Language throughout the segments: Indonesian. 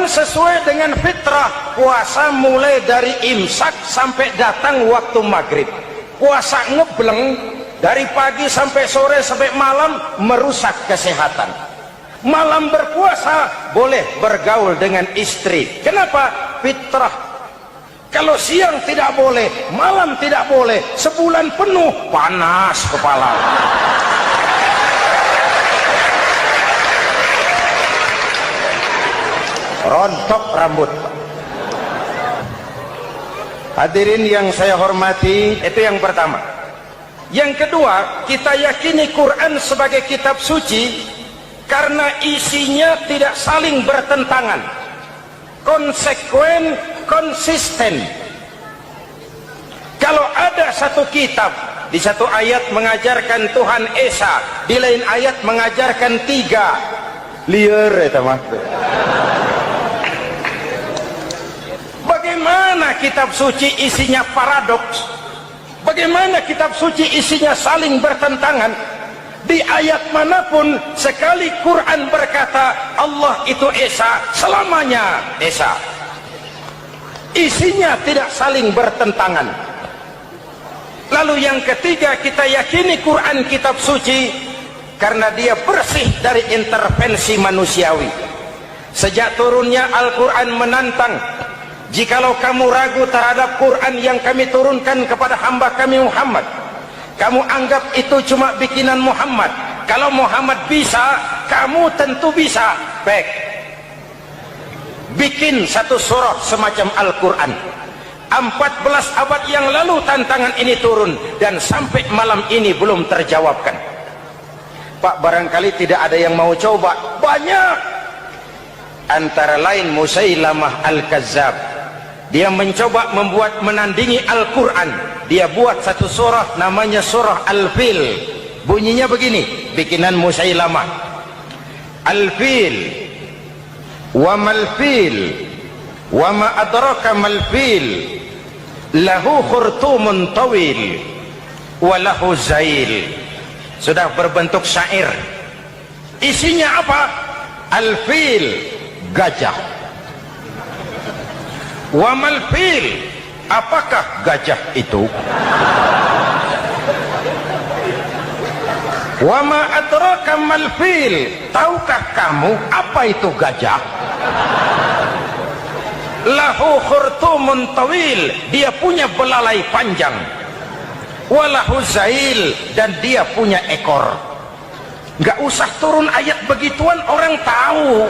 sesuai dengan fitrah, puasa mulai dari imsak sampai datang waktu maghrib. Puasa ngebleng dari pagi sampai sore sampai malam merusak kesehatan. Malam berpuasa boleh bergaul dengan istri. Kenapa? Fitrah. Kalau siang tidak boleh, malam tidak boleh, sebulan penuh panas kepala. Rontok rambut. Hadirin yang saya hormati, itu yang pertama. Yang kedua, kita yakini Quran sebagai kitab suci karena isinya tidak saling bertentangan, konsekuen, konsisten. Kalau ada satu kitab, di satu ayat mengajarkan Tuhan Esa, di lain ayat mengajarkan tiga, liar itu mah. Bagaimana kitab suci isinya paradoks? Bagaimana kitab suci isinya saling bertentangan? Di ayat manapun sekali Quran berkata Allah itu Esa, selamanya Esa. Isinya tidak saling bertentangan. Lalu yang ketiga, kita yakini Quran kitab suci karena dia bersih dari intervensi manusiawi. Sejak turunnya Al-Quran menantang, jikalau kamu ragu terhadap Quran yang kami turunkan kepada hamba kami Muhammad, kamu anggap itu cuma bikinan Muhammad. Kalau Muhammad bisa, kamu tentu bisa. Baik, bikin satu surah semacam Al-Quran. 14 abad yang lalu tantangan ini turun dan sampai malam ini belum terjawabkan. Pak, barangkali tidak ada yang mau coba. Banyak. Antara lain Musailamah Al-Kazzab, dia mencoba membuat menandingi Al-Quran. Dia buat satu surah namanya surah Al-Fil. Bunyinya begini, bikinan Musailamah. Al-Fil, wa mal-fil, wa ma adraka mal-fil, lahu khurtumun tawil, wa lahu zail. Sudah berbentuk syair. Isinya apa? Al-Fil, gajah. Wa mal-fil, apakah gajah itu? Wa ma adraka mal-fil, tahukah kamu apa itu gajah? Lahu khurtumun tawil, dia punya belalai panjang. Wa lahu zail, dan dia punya ekor. Nggak usah turun ayat begituan, orang tahu.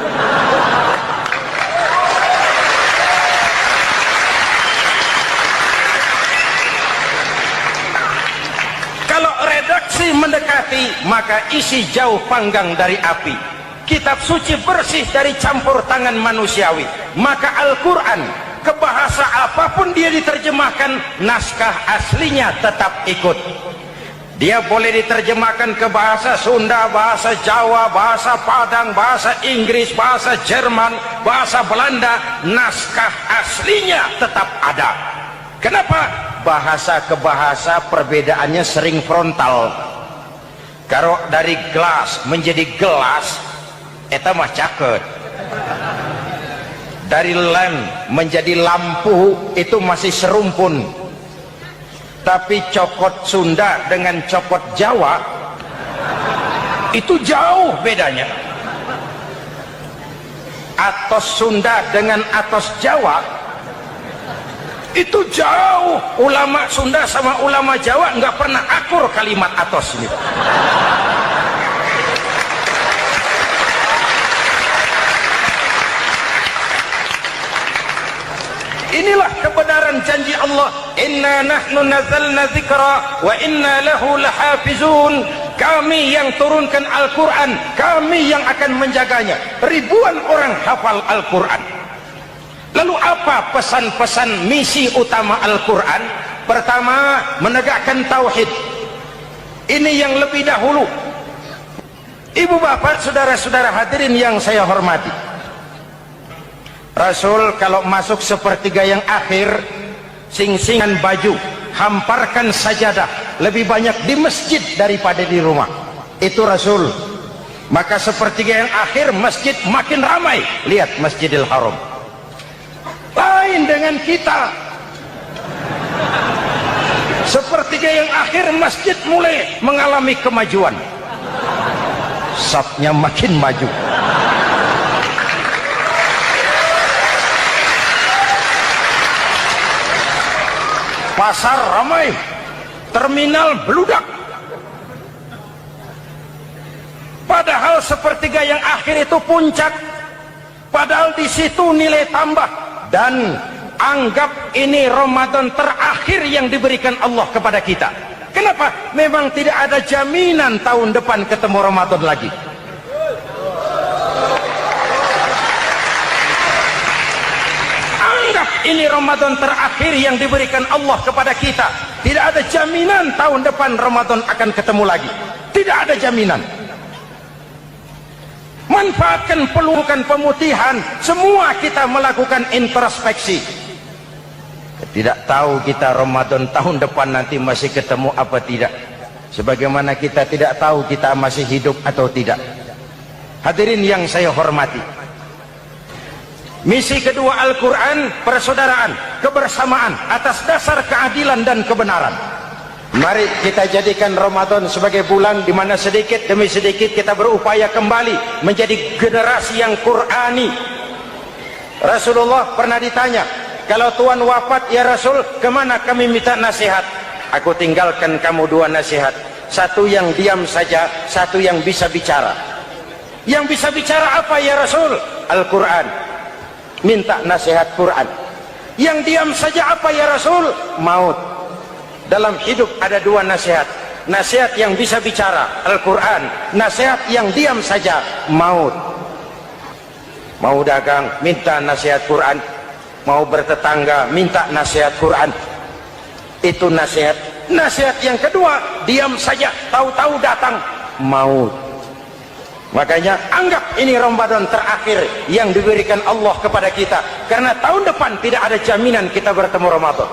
Kalau redaksi mendekati, maka isi jauh panggang dari api. Kitab suci bersih dari campur tangan manusiawi. Maka Al-Quran, ke bahasa apapun dia diterjemahkan, naskah aslinya tetap ikut. Dia boleh diterjemahkan ke bahasa Sunda, bahasa Jawa, bahasa Padang, bahasa Inggris, bahasa Jerman, bahasa Belanda, naskah aslinya tetap ada. Kenapa? Bahasa ke bahasa perbedaannya sering frontal. Kalau dari gelas menjadi gelas, eta mah caket. Dari lem menjadi lampu, itu masih serumpun. Tapi cokot Sunda dengan cokot Jawa itu jauh bedanya. Atos Sunda dengan atos Jawa itu jauh. Ulama Sunda sama ulama Jawa nggak pernah akur kalimat atos ini. Inilah kebenaran janji Allah, inna nahnu nazzalna dzikra wa inna lahu lahafizun. Kami yang turunkan Al-Quran, kami yang akan menjaganya. Ribuan orang hafal Al-Quran. Lalu apa pesan-pesan misi utama Al-Quran? Pertama, menegakkan tauhid. Ini yang lebih dahulu. Ibu bapak, saudara-saudara hadirin yang saya hormati, Rasul kalau masuk sepertiga yang akhir, sing-singan baju, hamparkan sajadah, lebih banyak di masjid daripada di rumah. Itu Rasul. Maka sepertiga yang akhir masjid makin ramai. Lihat Masjidil Haram. dengan kita. Sepertiga yang akhir masjid mulai mengalami kemajuan, safnya makin maju. Pasar ramai, terminal beludak. Padahal sepertiga yang akhir itu puncak, padahal di situ nilai tambah. Dan anggap ini Ramadan terakhir yang diberikan Allah kepada kita. Kenapa? Memang tidak ada jaminan tahun depan ketemu Ramadan lagi. Anggap ini Ramadan terakhir yang diberikan Allah kepada kita. Tidak ada jaminan tahun depan Ramadan akan ketemu lagi. Tidak ada jaminan. Manfaatkan pelukan pemutihan. Semua kita melakukan introspeksi. Tidak tahu kita Ramadan tahun depan nanti masih ketemu apa tidak. Sebagaimana kita tidak tahu kita masih hidup atau tidak. Hadirin yang saya hormati, misi kedua Al-Quran, persaudaraan, kebersamaan atas dasar keadilan dan kebenaran. Mari kita jadikan Ramadan sebagai bulan di mana sedikit demi sedikit kita berupaya kembali menjadi generasi yang Qur'ani. Rasulullah pernah ditanya, kalau Tuhan wafat ya Rasul, kemana kami minta nasihat? Aku tinggalkan kamu dua nasihat, satu yang diam saja, satu yang bisa bicara. Yang bisa bicara apa ya Rasul? Al-Quran. Minta nasihat Quran. Yang diam saja apa ya Rasul? Maut. Dalam hidup ada dua nasihat. Nasihat yang bisa bicara, Al-Quran. Nasihat yang diam saja, maut. Mau dagang, minta nasihat Quran. Mau bertetangga, minta nasihat Quran. Itu nasihat. Nasihat yang kedua, diam saja, tahu-tahu datang maut. Makanya anggap ini Ramadan terakhir yang diberikan Allah kepada kita. Karena tahun depan tidak ada jaminan kita bertemu Ramadan.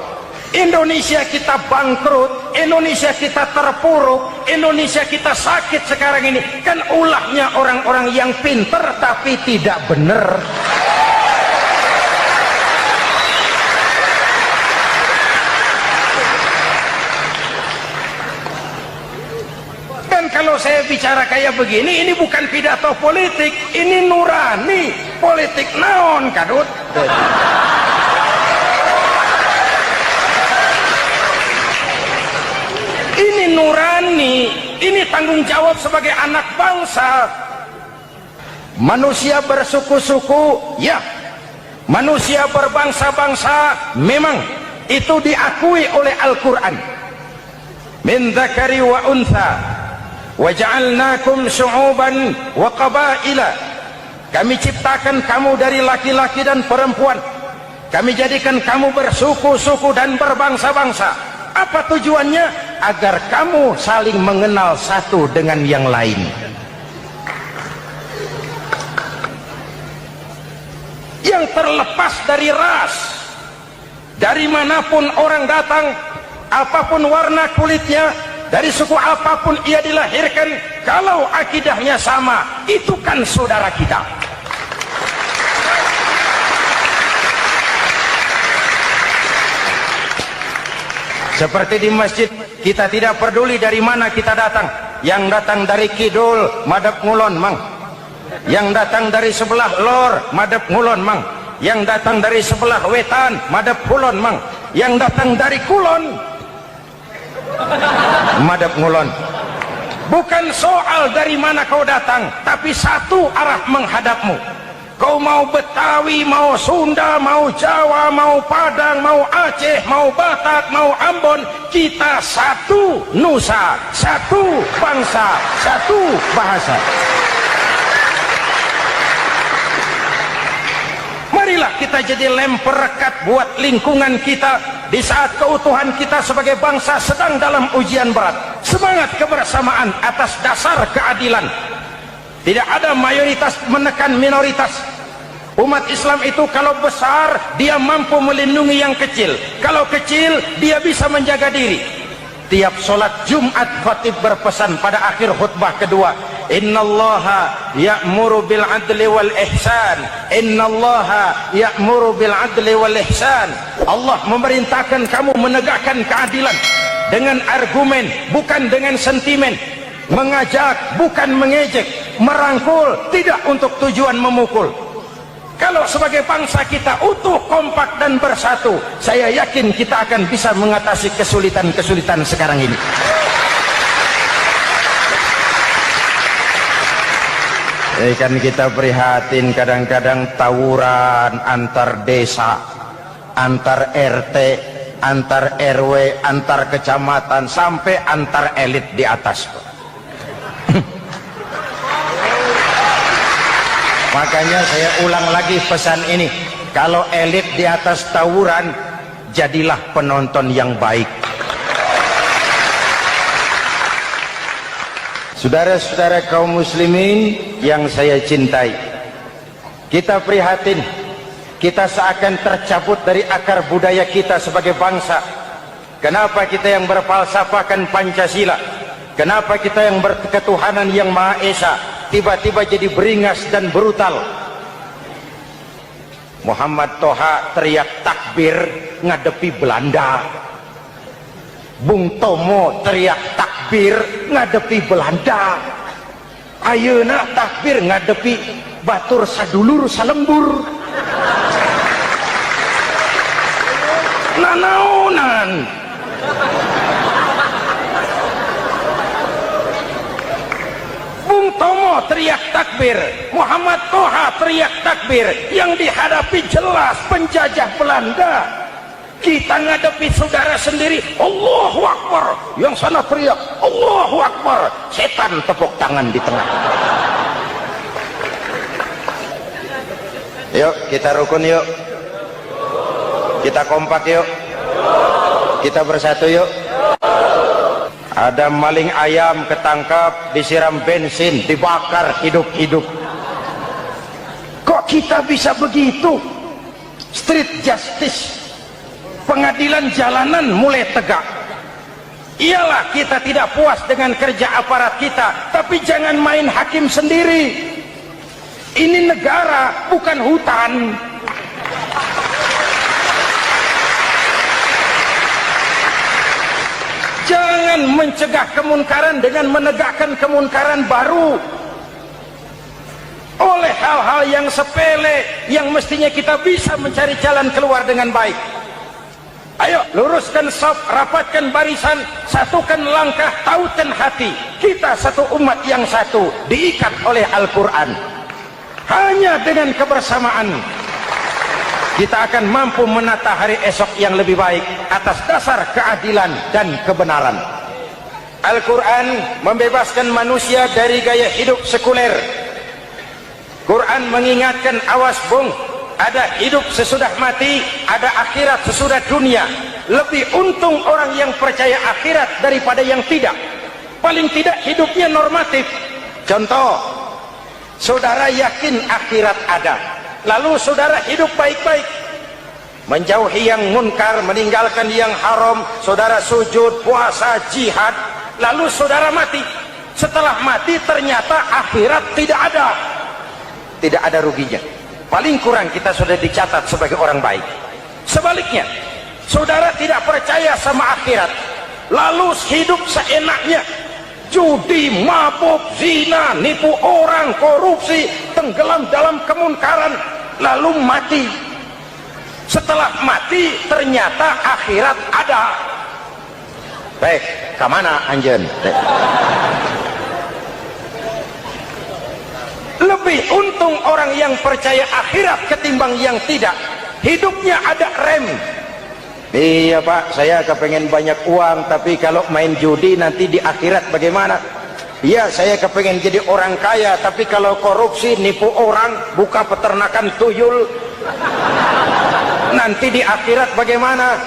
Indonesia kita bangkrut, Indonesia kita terpuruk, Indonesia kita sakit sekarang ini. Kan ulahnya orang-orang yang pinter tapi tidak benar. Dan kalau saya bicara kayak begini, ini bukan pidato politik, ini nurani. Politik naon kadut. Ini nurani, ini tanggung jawab sebagai anak bangsa. Manusia bersuku-suku, ya. Manusia berbangsa-bangsa, memang itu diakui oleh Al-Quran. Min dzakari wa untha wa ja'alnakum syu'uban wa qabaila. Kami ciptakan kamu dari laki-laki dan perempuan. Kami jadikan kamu bersuku-suku dan berbangsa-bangsa. Apa tujuannya? Agar kamu saling mengenal satu dengan yang lain. Yang terlepas dari ras, dari manapun orang datang, apapun warna kulitnya, dari suku apapun ia dilahirkan, kalau akidahnya sama, itu kan saudara kita. Seperti di masjid, kita tidak peduli dari mana kita datang. Yang datang dari kidul, madep ngulon mang. Yang datang dari sebelah lor, madep ngulon mang. Yang datang dari sebelah wetan, madep kulon mang. Yang datang dari kulon, madep ngulon. Bukan soal dari mana kau datang, tapi satu arah menghadapmu. Kau mau Betawi, mau Sunda, mau Jawa, mau Padang, mau Aceh, mau Batak, mau Ambon, kita satu nusa, satu bangsa, satu bahasa. Marilah kita jadi lem perekat buat lingkungan kita di saat keutuhan kita sebagai bangsa sedang dalam ujian berat. Semangat kebersamaan atas dasar keadilan. Tidak ada mayoritas menekan minoritas. Umat Islam itu kalau besar, dia mampu melindungi yang kecil. Kalau kecil, dia bisa menjaga diri. Tiap sholat Jumat, khatib berpesan pada akhir khutbah kedua, innallaha ya'muru bil adli wal ihsan, innallaha ya'muru bil adli wal ihsan. Allah memerintahkan kamu menegakkan keadilan dengan argumen, bukan dengan sentimen, mengajak bukan mengejek, merangkul tidak untuk tujuan memukul. Kalau sebagai bangsa kita utuh, kompak dan bersatu, saya yakin kita akan bisa mengatasi kesulitan-kesulitan sekarang ini. Kan kita prihatin kadang-kadang tawuran antar desa, antar RT, antar RW, antar kecamatan, sampai antar elit di atas. Makanya saya ulang lagi pesan ini, kalau elit di atas tawuran, jadilah penonton yang baik. Saudara-saudara kaum muslimin yang saya cintai, kita prihatin, kita seakan tercabut dari akar budaya kita sebagai bangsa. Kenapa kita yang berfalsafahkan Pancasila, kenapa kita yang berketuhanan yang Maha Esa tiba-tiba jadi beringas dan brutal? Muhammad Toha teriak takbir ngadepi Belanda, Bung Tomo teriak takbir ngadepi Belanda, ayeuna takbir ngadepi batur sadulur salembur. Nanaonan Bung Tomo teriak takbir, Muhammad Toha teriak takbir, yang dihadapi jelas penjajah Belanda. Kita ngadepi saudara sendiri, Allahu Akbar, yang sana teriak Allahu Akbar, setan tepuk tangan di tengah. Yuk kita rukun, yuk kita kompak, yuk kita bersatu, yuk. Ada maling ayam ketangkap, disiram bensin, dibakar hidup-hidup. Kok kita bisa begitu? Street justice, pengadilan jalanan mulai tegak. Iyalah kita tidak puas dengan kerja aparat kita, tapi jangan main hakim sendiri. Ini negara, bukan hutan. Jangan mencegah kemunkaran dengan menegakkan kemunkaran baru. Oleh hal-hal yang sepele, yang mestinya kita bisa mencari jalan keluar dengan baik. Ayo luruskan saf, rapatkan barisan, satukan langkah, tautan hati. Kita satu umat yang satu, diikat oleh Al-Quran. Hanya dengan kebersamaan kita akan mampu menata hari esok yang lebih baik atas dasar keadilan dan kebenaran. Al-Quran membebaskan manusia dari gaya hidup sekuler. Quran mengingatkan, awas bung, ada hidup sesudah mati, ada akhirat sesudah dunia. Lebih untung orang yang percaya akhirat daripada yang tidak. Paling tidak hidupnya normatif. Contoh, saudara yakin akhirat ada, lalu saudara hidup baik-baik, menjauhi yang munkar, meninggalkan yang haram, saudara sujud, puasa, jihad, lalu saudara mati. Setelah mati ternyata akhirat tidak ada. Tidak ada ruginya. Paling kurang kita sudah dicatat sebagai orang baik. Sebaliknya, saudara tidak percaya sama akhirat, lalu hidup seenaknya, judi, mabuk, zina, nipu orang, korupsi, tenggelam dalam kemunkaran, lalu mati. Setelah mati ternyata akhirat ada. Baik, kemana anjen? Lebih untung orang yang percaya akhirat ketimbang yang tidak. Hidupnya ada rem. Iya pak, saya kepengen banyak uang, tapi kalau main judi nanti di akhirat bagaimana? Iya, saya kepengen jadi orang kaya, tapi kalau korupsi, nipu orang, buka peternakan tuyul, nanti di akhirat bagaimana?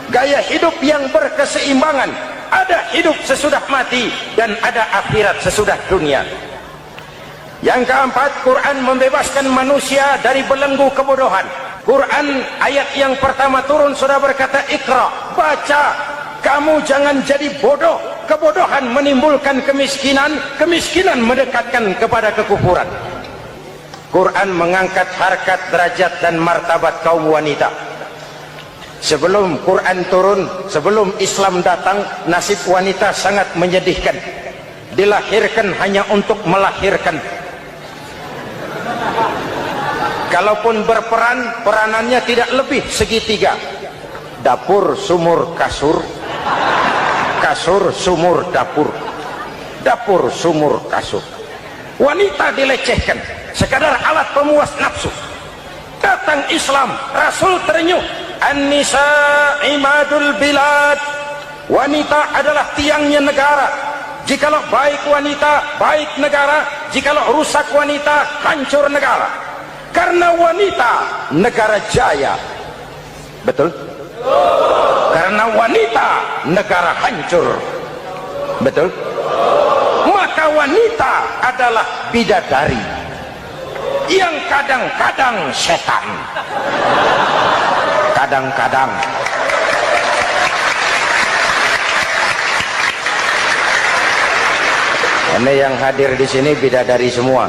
Gaya hidup yang berkeseimbangan. Ada hidup sesudah mati dan ada akhirat sesudah dunia. Yang keempat, Quran membebaskan manusia dari belenggu kebodohan. Quran ayat yang pertama turun sudah berkata Iqra, baca. Kamu jangan jadi bodoh. Kebodohan menimbulkan kemiskinan, kemiskinan mendekatkan kepada kekufuran. Quran mengangkat harkat, derajat dan martabat kaum wanita. Sebelum Quran turun, sebelum Islam datang, nasib wanita sangat menyedihkan. Dilahirkan hanya untuk melahirkan. Kalaupun berperan, peranannya tidak lebih segitiga. Dapur, sumur, kasur. Kasur, sumur, dapur. Dapur, sumur, kasur. Wanita dilecehkan, sekadar alat pemuas nafsu. Datang Islam, Rasul terenyuh. An-nisa imadul bilad. Wanita adalah tiangnya negara. Jikalau baik wanita, baik negara. Jikalau rusak wanita, hancur negara. Karena wanita, negara jaya. Betul? Karena wanita, negara hancur. Betul? Maka wanita adalah bidadari yang kadang-kadang setan. Kadang-kadang. Ini yang hadir di sini bidadari semua.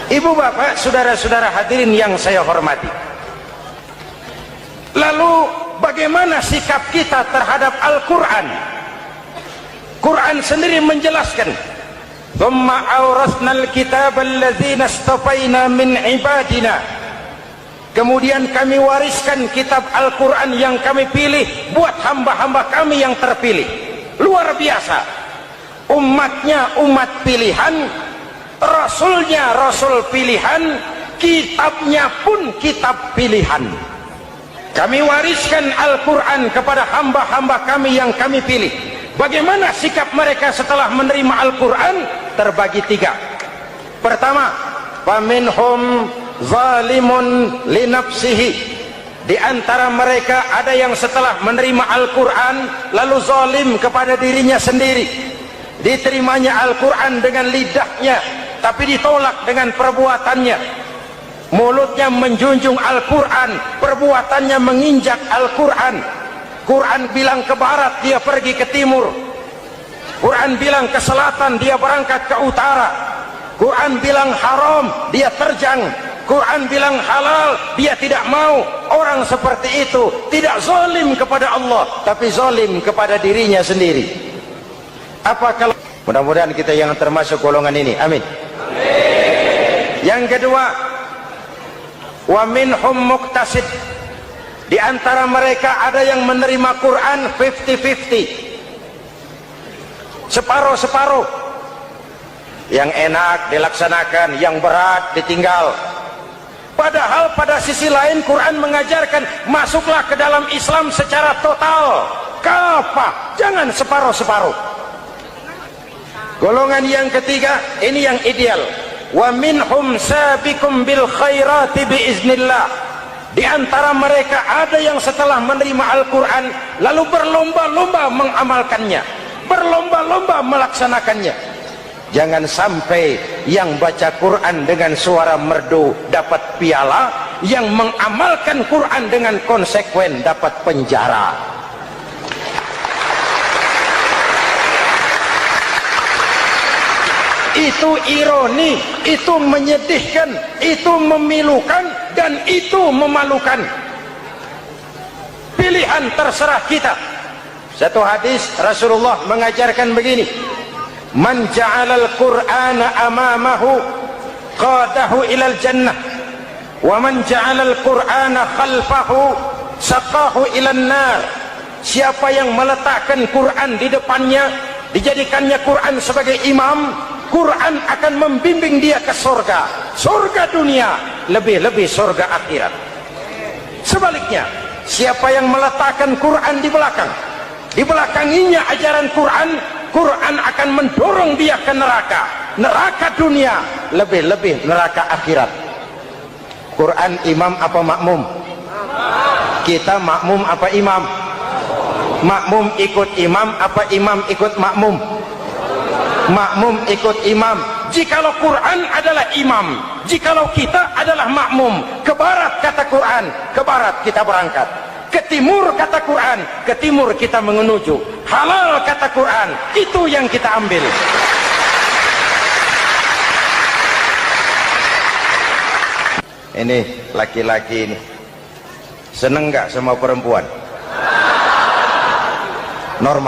Ibu bapak, saudara-saudara hadirin yang saya hormati. Lalu bagaimana sikap kita terhadap Al-Quran? Quran sendiri menjelaskan, "Tsumma awrasnal kitaba alladzina istafaina min ibadina." Kemudian kami wariskan kitab Al-Quran yang kami pilih buat hamba-hamba kami yang terpilih. Luar biasa. Umatnya umat pilihan, Rasulnya Rasul pilihan, kitabnya pun kitab pilihan. Kami wariskan Al-Quran kepada hamba-hamba kami yang kami pilih. Bagaimana sikap mereka setelah menerima Al-Quran? Terbagi tiga. Pertama, faminhum zalimun linafsihi. Di antara mereka ada yang setelah menerima Al-Quran lalu zalim kepada dirinya sendiri. Diterimanya Al-Quran dengan lidahnya, tapi ditolak dengan perbuatannya. Mulutnya menjunjung Al-Quran, perbuatannya menginjak Al-Quran. Quran bilang ke barat, dia pergi ke timur. Quran bilang ke selatan, dia berangkat ke utara. Quran bilang haram, dia terjang. Quran bilang halal, dia tidak mau. Orang seperti itu tidak zalim kepada Allah, tapi zalim kepada dirinya sendiri. Apakah mudah-mudahan kita yang termasuk golongan ini, amin. Yang kedua, wa minhum muqtasid. Di antara mereka ada yang menerima Quran 50-50, separuh-separuh. Yang enak dilaksanakan, yang berat ditinggal. Padahal pada sisi lain Quran mengajarkan masuklah ke dalam Islam secara total, kafah, jangan separuh-separuh. Golongan yang ketiga, ini yang ideal. Wa minhum sabiqum bil khairati biiznillah. Di antara mereka ada yang setelah menerima Al-Quran lalu berlomba-lomba mengamalkannya, berlomba-lomba melaksanakannya. Jangan sampai yang baca Quran dengan suara merdu dapat piala, yang mengamalkan Quran dengan konsekuen dapat penjara. Itu ironi, itu menyedihkan, itu memilukan, dan itu memalukan. Pilihan terserah kita. Satu hadis Rasulullah mengajarkan begini, man ja'alal qur'ana amamahu qadahu ilal jannah, wa man ja'alal qur'ana khalfahu saqahu ilan nar. Siapa yang meletakkan Quran di depannya, dijadikannya Quran sebagai imam, Quran akan membimbing dia ke surga, surga dunia, lebih-lebih surga akhirat. Sebaliknya, siapa yang meletakkan Quran di belakang, dibelakanginya ajaran Quran, Quran akan mendorong dia ke neraka, neraka dunia, lebih-lebih neraka akhirat. Quran imam apa makmum? Kita makmum apa imam? Makmum ikut imam apa imam ikut makmum? Makmum ikut imam. Jikalau Quran adalah imam, jikalau kita adalah makmum, ke barat kata Quran, ke barat kita berangkat, ke timur kata Quran, ke timur kita menuju. Halal kata Quran, itu yang kita ambil. Ini laki-laki ini seneng nggak sama perempuan? Normal.